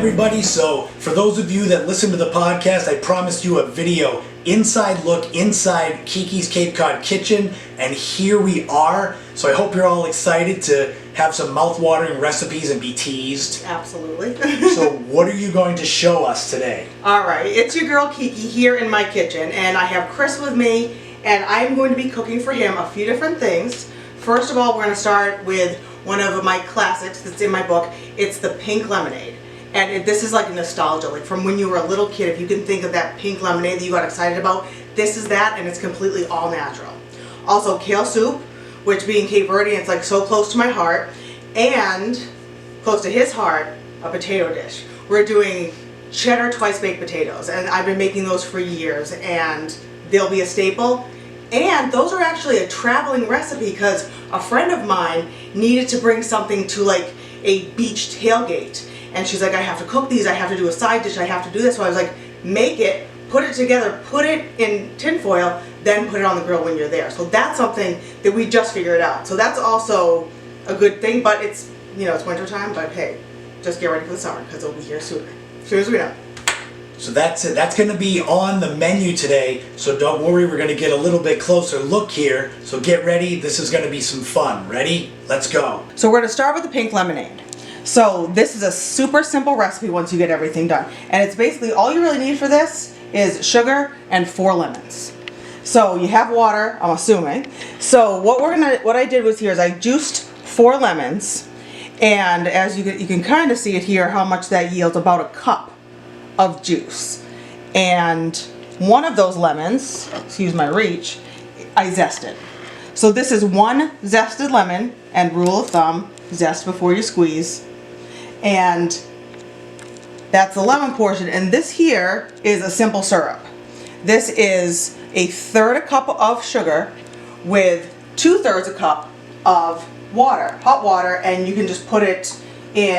everybody. So for those of you that listen to the podcast, I promised you a video inside look inside KeeKee's Cape Cod kitchen, and here we are. So I hope you're all excited to have some mouth-watering recipes and be teased. Absolutely. So what are you going to show us today? Alright, it's your girl KeeKee here in my kitchen, and I have Chris with me, and I'm going to be cooking for him a few different things. First of all, we're going to start with one of my classics that's in my book. It's the pink lemonade. And this is like nostalgia, like from when you were a little kid. If you can think of that pink lemonade that you got excited about, this is that, and it's completely all natural. Also kale soup, which being Cape Verdean, it's like so close to my heart, and close to his heart, a potato dish. We're doing cheddar twice baked potatoes, and I've been making those for years, and they'll be a staple. And those are actually a traveling recipe because a friend of mine needed to bring something to like a beach tailgate. And she's like, I have to cook these, I have to do a side dish, I have to do this. So I was like, make it, put it together, put it in tin foil, then put it on the grill when you're there. So that's something that we just figured out. So that's also a good thing, but it's, you know, it's winter time, but hey, just get ready for the summer because it'll be here sooner, as soon as we know. So that's it. That's going to be on the menu today. So don't worry, we're going to get a little bit closer look here. So get ready. This is going to be some fun. Ready? Let's go. So we're going to start with the pink lemonade. So this is a super simple recipe once you get everything done. And it's basically all you really need for this is sugar and 4 lemons. So you have water, I'm assuming. So what I did was here is I juiced 4 lemons, and as you can kind of see it here how much that yields, about a cup of juice. And one of those lemons, excuse my reach, I zested. So this is 1 zested lemon, and rule of thumb, zest before you squeeze. And that's the lemon portion, and this here is a simple syrup. This is 1/3 a cup of sugar with 2/3 a cup of water, hot water, and you can just put it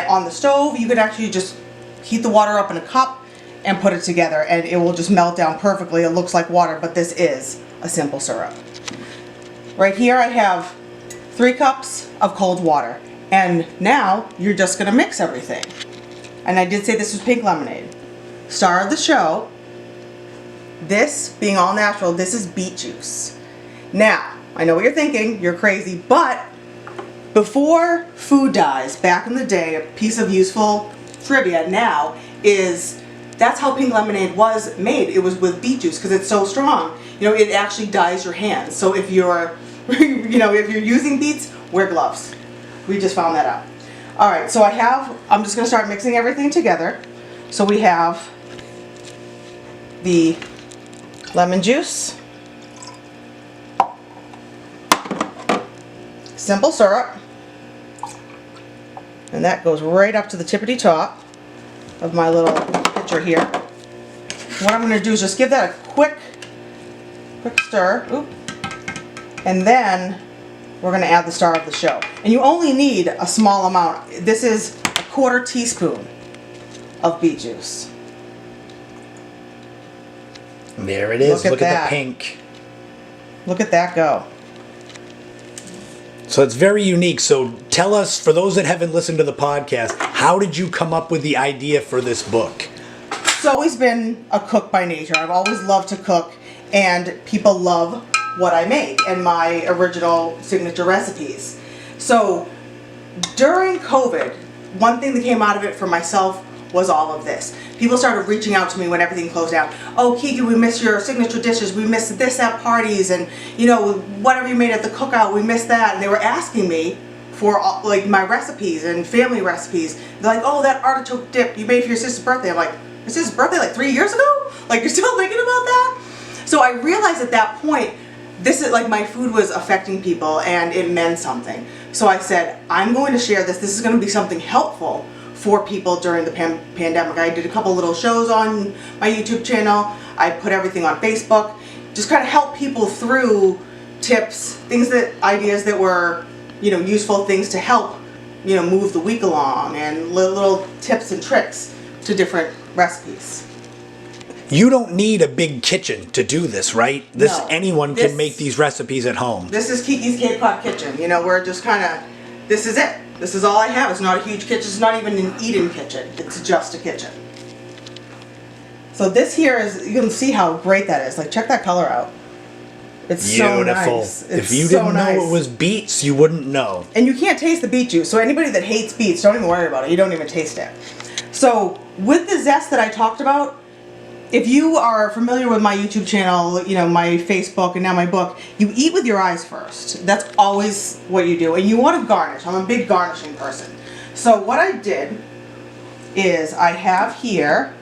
on the stove. You could actually just heat the water up in a cup and put it together, and it will just melt down perfectly. It looks like water, but this is a simple syrup. Right here I have 3 cups of cold water. And now you're just going to mix everything. And I did say this was pink lemonade. Star of the show, this being all natural, this is beet juice. Now, I know what you're thinking, you're crazy, but before food dies, back in the day, a piece of useful trivia now is that's how pink lemonade was made. It was with beet juice because it's so strong. You know, it actually dyes your hands. So if you're, you know, if you're using beets, wear gloves. We just found that out. Alright, so I'm just going to start mixing everything together. So we have the lemon juice, simple syrup, and that goes right up to the tippity top of my little pitcher here. What I'm going to do is just give that a quick stir. Oop. And then we're going to add the star of the show. And you only need a small amount. This is a 1/4 teaspoon of beet juice. There it is. Look at the pink. Look at that go. So it's very unique. So tell us, for those that haven't listened to the podcast, how did you come up with the idea for this book? So I've always been a cook by nature. I've always loved to cook, and people love what I make and my original signature recipes. So during COVID, one thing that came out of it for myself was all of this. People started reaching out to me when everything closed down. Oh, KeeKee, we miss your signature dishes. We miss this at parties, and you know, whatever you made at the cookout, we miss that. And they were asking me for like my recipes and family recipes. They're like, oh, that artichoke dip you made for your sister's birthday. I'm like, your sister's birthday like 3 years ago? Like, you're still thinking about that? So I realized at that point, this is like my food was affecting people and it meant something. So I said, I'm going to share this. This is going to be something helpful for people during the pandemic. I did a couple little shows on my YouTube channel. I put everything on Facebook. Just kind of help people through tips, ideas that were, you know, useful things to help, you know, move the week along, and little tips and tricks to different recipes. You don't need a big kitchen to do this, right? No. Anyone can make these recipes at home. This is KeeKee's Cape Cod kitchen. You know, we're just kind of, this is it. This is all I have. It's not a huge kitchen. It's not even an eat-in kitchen. It's just a kitchen. So this here is, you can see how great that is. Like, check that color out. It's so nice. If you didn't know it was beets, you wouldn't know. And you can't taste the beet juice. So anybody that hates beets, don't even worry about it. You don't even taste it. So with the zest that I talked about, if you are familiar with my YouTube channel, you know, my Facebook, and now my book, you eat with your eyes first. That's always what you do. And you want to garnish. I'm a big garnishing person. So what I did is I have here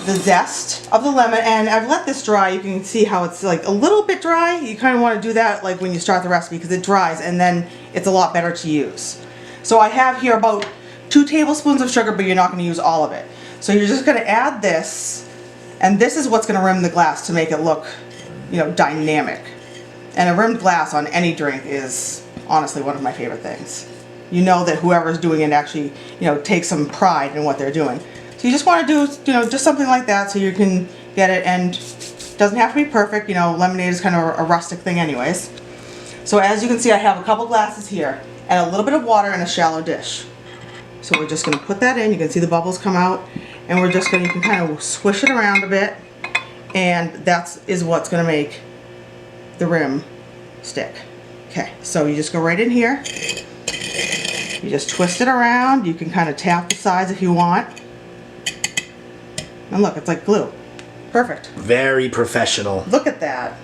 the zest of the lemon, and I've let this dry. You can see how it's like a little bit dry. You kind of want to do that like when you start the recipe because it dries and then it's a lot better to use. So I have here about 2 tablespoons of sugar, but you're not going to use all of it. So you're just going to add this, and this is what's going to rim the glass to make it look, you know, dynamic. And a rimmed glass on any drink is honestly one of my favorite things. You know that whoever's doing it actually, you know, takes some pride in what they're doing. So you just want to do, you know, just something like that so you can get it, and it doesn't have to be perfect. You know, lemonade is kind of a rustic thing anyways. So as you can see, I have a couple glasses here and a little bit of water in a shallow dish. So we're just going to put that in. You can see the bubbles come out, and we're just going to, you can kind of swish it around a bit, and that is what's going to make the rim stick. Okay, so you just go right in here. You just twist it around. You can kind of tap the sides if you want. And look, it's like glue. Perfect. Very professional. Look at that.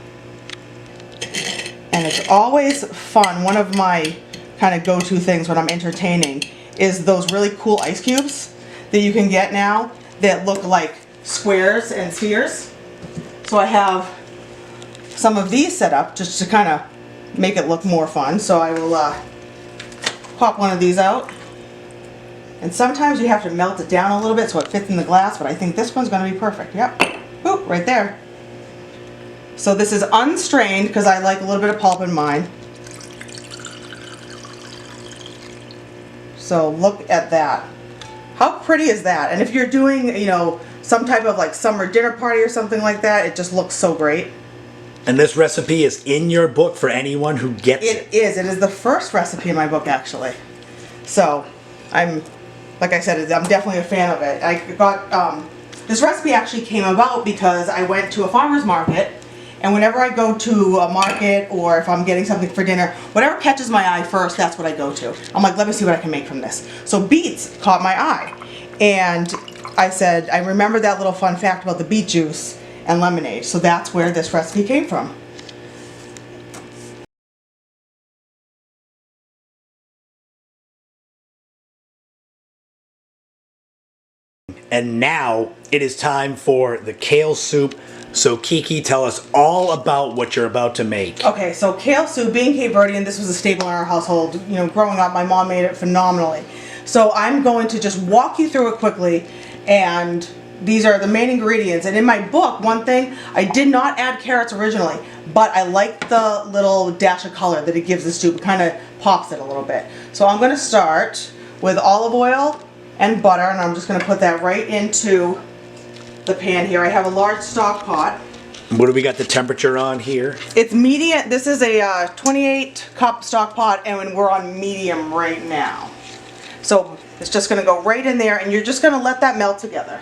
And it's always fun. One of my kind of go-to things when I'm entertaining is those really cool ice cubes that you can get now that look like squares and spheres. So I have some of these set up just to kind of make it look more fun. So I will pop one of these out. And sometimes you have to melt it down a little bit so it fits in the glass, but I think this one's going to be perfect. Yep. Boop, right there. So this is unstrained because I like a little bit of pulp in mine. So look at that. How pretty is that? And if you're doing, you know, some type of like summer dinner party or something like that, it just looks so great. And this recipe is in your book for anyone who gets it. It is. It is the first recipe in my book, actually. So like I said, I'm definitely a fan of it. I got, this recipe actually came about because I went to a farmer's market, and whenever I go to a market or if I'm getting something for dinner, whatever catches my eye first, that's what I go to. I'm like, let me see what I can make from this. So beets caught my eye, and I said, I remember that little fun fact about the beet juice and lemonade, so that's where this recipe came from. And now it is time for the kale soup. So Kiki, tell us all about what you're about to make. Okay, so kale soup, being Cape Verdean, this was a staple in our household. You know, growing up, my mom made it phenomenally. So I'm going to just walk you through it quickly, and these are the main ingredients. And in my book, one thing, I did not add carrots originally, but I like the little dash of color that it gives the soup. It kind of pops it a little bit. So I'm going to start with olive oil and butter, and I'm just going to put that right into the pan here. I have a large stock pot. What do we got the temperature on here? It's medium. This is a 28 cup stock pot, and we're on medium right now. So it's just going to go right in there, and you're just going to let that melt together.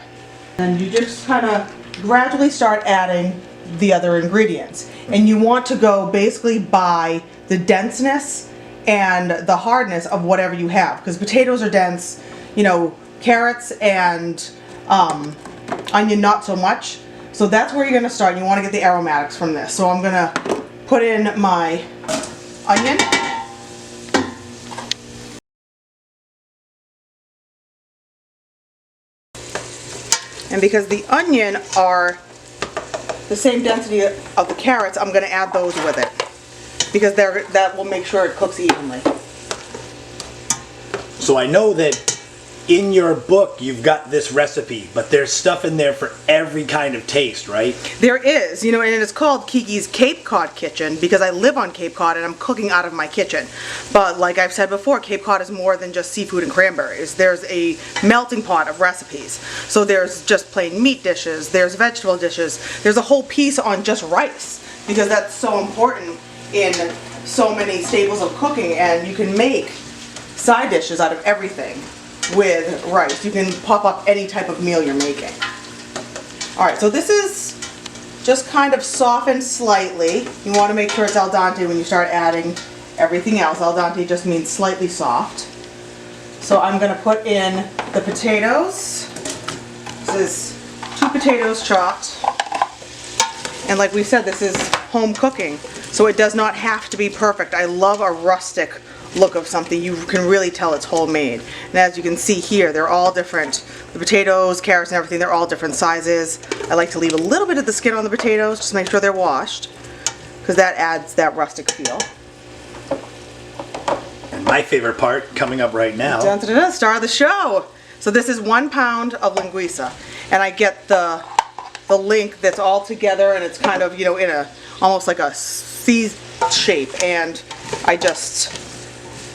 And you just kind of gradually start adding the other ingredients. And you want to go basically by the denseness and the hardness of whatever you have, because potatoes are dense, you know, carrots and onion not so much. So that's where you're going to start. You want to get the aromatics from this. So I'm going to put in my onion. And because the onion are the same density of the carrots, I'm going to add those with it, because that will make sure it cooks evenly. So I know that in your book you've got this recipe, but there's stuff in there for every kind of taste, right? There is, you know, and it's called KeeKee's Cape Cod Kitchen because I live on Cape Cod and I'm cooking out of my kitchen. But like I've said before, Cape Cod is more than just seafood and cranberries. There's a melting pot of recipes. So there's just plain meat dishes, there's vegetable dishes, there's a whole piece on just rice, because that's so important in so many staples of cooking, and you can make side dishes out of everything with rice. You can pop up any type of meal you're making. All right, so this is just kind of softened slightly. You want to make sure it's al dente when you start adding everything else. Al dente just means slightly soft. So I'm going to put in the potatoes. This is 2 potatoes chopped. And like we said, this is home cooking, so it does not have to be perfect. I love a rustic look of something. You can really tell it's homemade. And as you can see here, they're all different. The potatoes, carrots, and everything, they're all different sizes. I like to leave a little bit of the skin on the potatoes just to make sure they're washed, because that adds that rustic feel. And my favorite part coming up right now. Dun, dun, dun, star of the show. So this is 1 pound of linguiça, and I get the link that's all together, and it's kind of, you know, in a almost like a C shape, and I just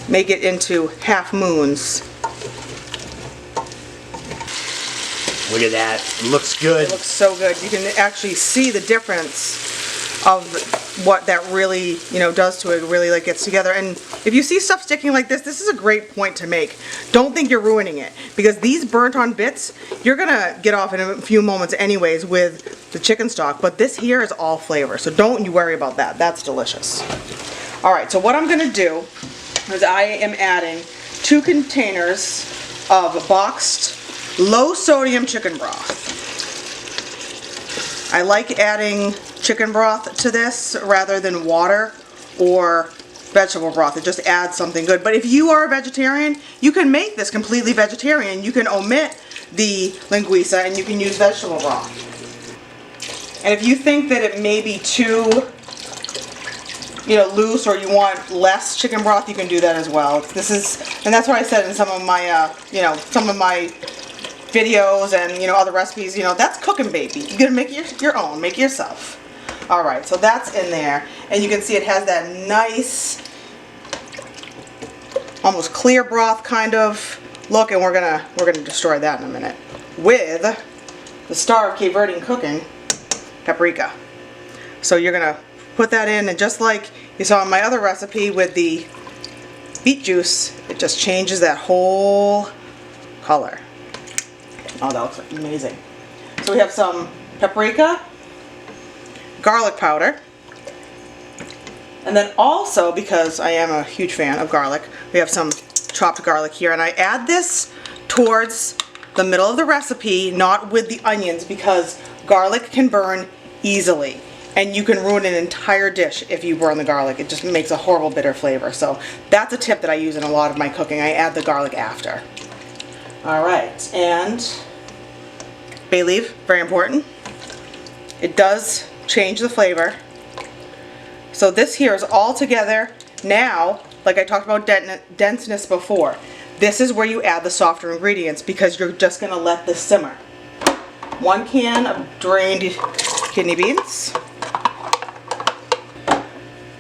make it into half moons. Look at that. It looks good. It looks so good. You can actually see the difference of what that really, you know, does to it. It really like gets together. And if you see stuff sticking like this is a great point to make. Don't think you're ruining it, because these burnt on bits, you're gonna get off in a few moments anyways with the chicken stock, but this here is all flavor, so don't you worry about that. That's delicious. All right, so what I'm gonna do is I am adding 2 containers of boxed low sodium chicken broth. I like adding chicken broth to this rather than water or vegetable broth. It just adds something good. But if you are a vegetarian, you can make this completely vegetarian. You can omit the linguiça and you can use vegetable broth. And if you think that it may be too, you know, loose, or you want less chicken broth, you can do that as well. This is, and that's what I said in some of my, you know, some of my videos and, you know, other recipes. You know, that's cooking, baby. You gotta make your own, make it yourself. All right, so that's in there, and you can see it has that nice, almost clear broth kind of look, and we're gonna destroy that in a minute with the star of Cape Verdean cooking, paprika. So you're gonna put that in, and just like you saw in my other recipe with the beet juice, it just changes that whole color. Oh, that looks amazing. So we have some paprika, garlic powder, and then also, because I am a huge fan of garlic, we have some chopped garlic here, and I add this towards the middle of the recipe, not with the onions, because garlic can burn easily, and you can ruin an entire dish if you burn the garlic. It just makes a horrible bitter flavor. So that's a tip that I use in a lot of my cooking. I add the garlic after. All right, and bay leaf, very important. It does change the flavor. So this here is all together. Now, like I talked about denseness before, this is where you add the softer ingredients, because you're just gonna let this simmer. 1 can of drained kidney beans.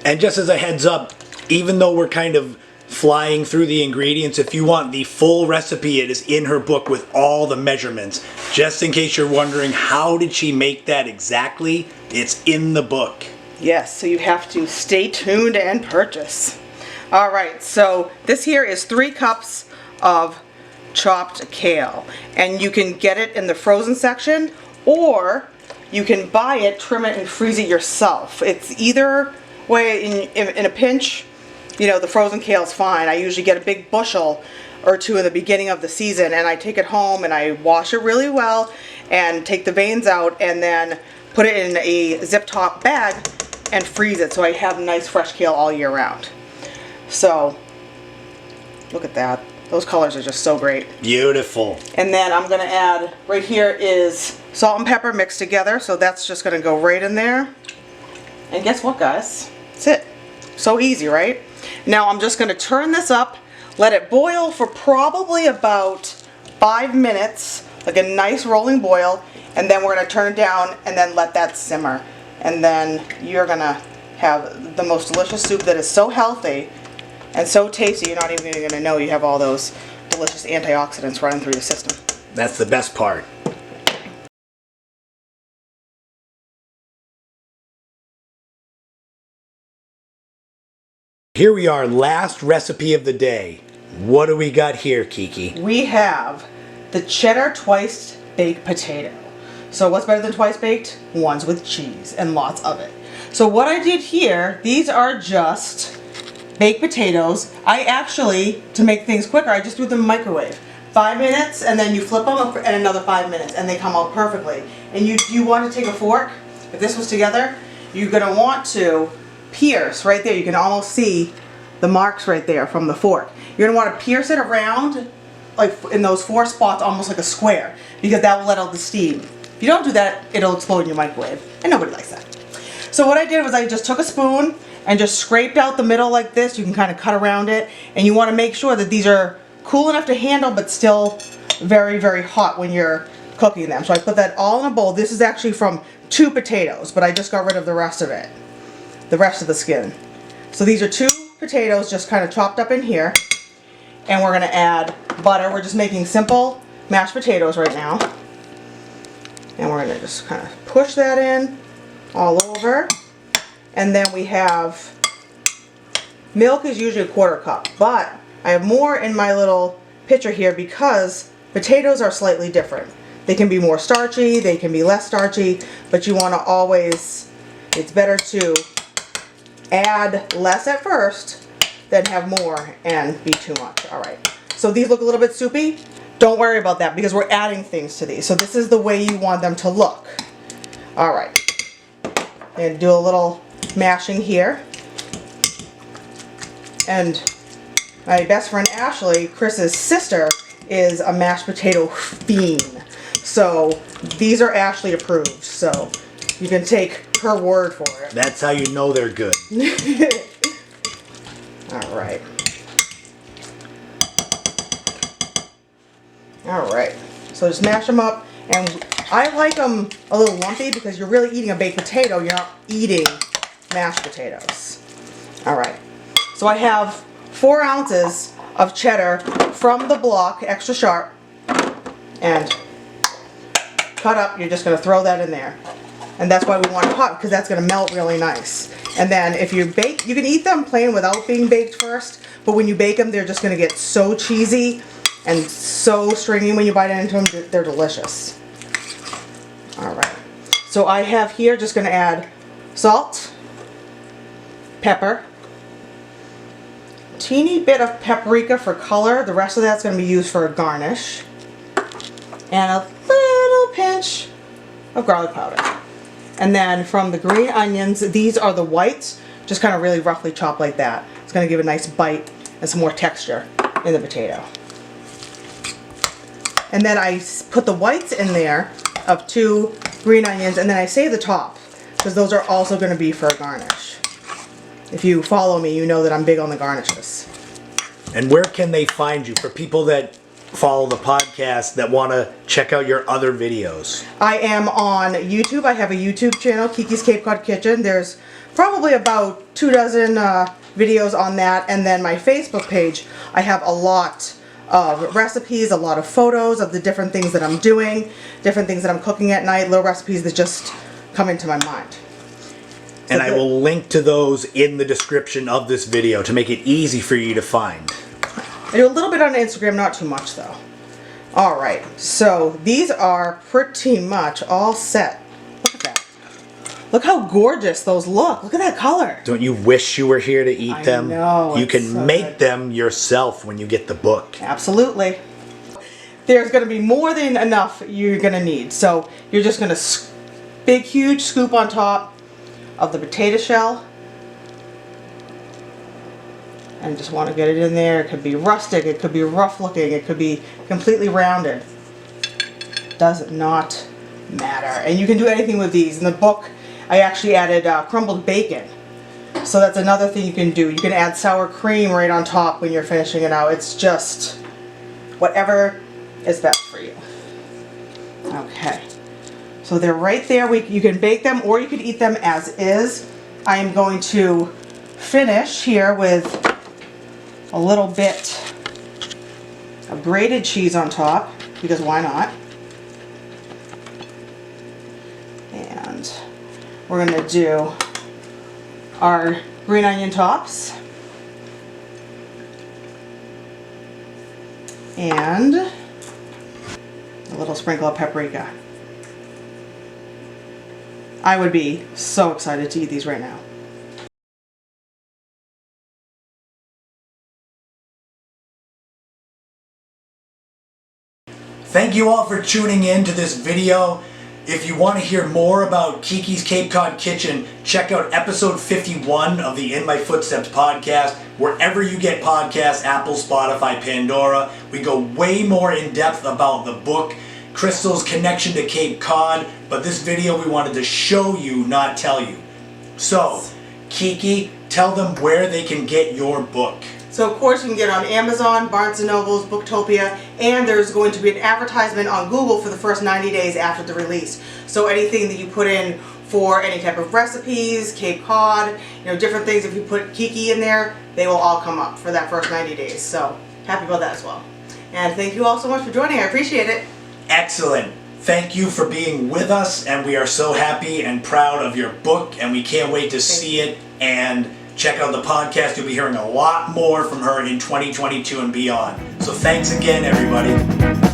And just as a heads up, even though we're kind of flying through the ingredients, if you want the full recipe, it is in her book with all the measurements. Just in case you're wondering, how did she make that exactly? It's in the book. Yes, so you have to stay tuned and purchase. All right, so this here is 3 cups of chopped kale, and you can get it in the frozen section, or you can buy it, trim it, and freeze it yourself. It's either way. In a pinch, you know, the frozen kale is fine. I usually get a big bushel or 2 in the beginning of the season, and I take it home and I wash it really well and take the veins out, and then put it in a zip top bag and freeze it, so I have nice fresh kale all year round. So look at that. Those colors are just so great. Beautiful. And then I'm gonna add, right here is salt and pepper mixed together, so that's just gonna go right in there. And guess what, guys? That's it. So easy, right? Now I'm just gonna turn this up, let it boil for probably about 5 minutes, like a nice rolling boil, and then we're gonna turn it down and then let that simmer. And then you're gonna have the most delicious soup that is so healthy and so tasty, you're not even gonna know you have all those delicious antioxidants running through your system. That's the best part. Here we are, last recipe of the day. What do we got here, Kiki? We have the cheddar twice baked potato. So what's better than twice baked? Ones with cheese and lots of it. So what I did here, these are just baked potatoes. I actually, to make things quicker, I just threw them in the microwave. 5 minutes, and then you flip them up and another 5 minutes, and they come out perfectly. And you want to take a fork, if this was together, you're gonna want to pierce right there. You can almost see the marks right there from the fork. You're gonna want to pierce it around, like in those 4 spots, almost like a square, because that will let out the steam. If you don't do that, it'll explode in your microwave, and nobody likes that. So what I did was I just took a spoon and just scraped out the middle like this. You can kind of cut around it, and you want to make sure that these are cool enough to handle, but still very, very hot when you're cooking them. So I put that all in a bowl. This is actually from 2 potatoes, but I just got rid of the rest of it, the rest of the skin. So these are 2 potatoes just kind of chopped up in here, and we're gonna add butter. We're just making simple mashed potatoes right now, and we're gonna just kind of push that in all over. And then we have milk is usually a 1/4 cup, but I have more in my little pitcher here because potatoes are slightly different. They can be more starchy, they can be less starchy, but you want to always, it's better to add less at first than have more and be too much. All right, so these look a little bit soupy. Don't worry about that because we're adding things to these. So this is the way you want them to look. All right, and do a little mashing here. And my best friend Ashley, Chris's sister, is a mashed potato fiend. So these are Ashley approved. So you can take her word for it. That's how you know they're good. All right. All right. So just mash them up. And I like them a little lumpy because you're really eating a baked potato. You're not eating mashed potatoes. All right. So I have 4 ounces of cheddar from the block, extra sharp, and cut up. You're just going to throw that in there. And that's why we want it hot, because that's going to melt really nice. And then if you bake, you can eat them plain without being baked first, but when you bake them, they're just going to get so cheesy and so stringy when you bite into them. They're delicious. All right. So I have here just going to add salt, pepper, teeny bit of paprika for color. The rest of that's going to be used for a garnish. And a little pinch of garlic powder. And then from the green onions, these are the whites, just kind of really roughly chopped like that. It's going to give a nice bite and some more texture in the potato. And then I put the whites in there of 2 green onions, and then I save the top because those are also going to be for a garnish. If you follow me, you know that I'm big on the garnishes. And where can they find you for people that follow the podcast that want to check out your other videos? I am on YouTube. I have a YouTube channel, KeeKee's Cape Cod Kitchen. There's probably about 24 videos on that. And then my Facebook page, I have a lot of recipes, a lot of photos of the different things that I'm doing, different things that I'm cooking at night, little recipes that just come into my mind. And I will link to those in the description of this video to make it easy for you to find. I do a little bit on Instagram, not too much though. All right, so these are pretty much all set. Look at that. Look how gorgeous those look. Look at that color. Don't you wish you were here to eat them? I know. You can so make good. them yourself when you get the book. Absolutely. There's going to be more than enough you're going to need. So you're just going to big, huge scoop on top of the potato shell. And just want to get it in there. It could be rustic, it could be rough looking, it could be completely rounded. Does not matter. And you can do anything with these. In the book, I actually added crumbled bacon. So that's another thing you can do. You can add sour cream right on top when you're finishing it out. It's just whatever is best for you. Okay. So they're right there. You can bake them or you can eat them as is. I am going to finish here with a little bit of grated cheese on top, because why not? And we're going to do our green onion tops. And a little sprinkle of paprika. I would be so excited to eat these right now. Thank you all for tuning in to this video. If you want to hear more about KeeKee's Cape Cod Kitchen, check out episode 51 of the In My Footsteps podcast, wherever you get podcasts, Apple, Spotify, Pandora. We go way more in depth about the book, Crystal's connection to Cape Cod, but this video we wanted to show you, not tell you. So, KeeKee, tell them where they can get your book. So of course you can get it on Amazon, Barnes & Noble's, Booktopia, and there's going to be an advertisement on Google for the first 90 days after the release. So anything that you put in for any type of recipes, Cape Cod, different things, if you put KeeKee in there, they will all come up for that first 90 days. So happy about that as well. And thank you all so much for joining. I appreciate it. Excellent. Thank you for being with us, and we are so happy and proud of your book, and we can't wait to see it. And check out the podcast. You'll be hearing a lot more from her in 2022 and beyond. So thanks again, everybody.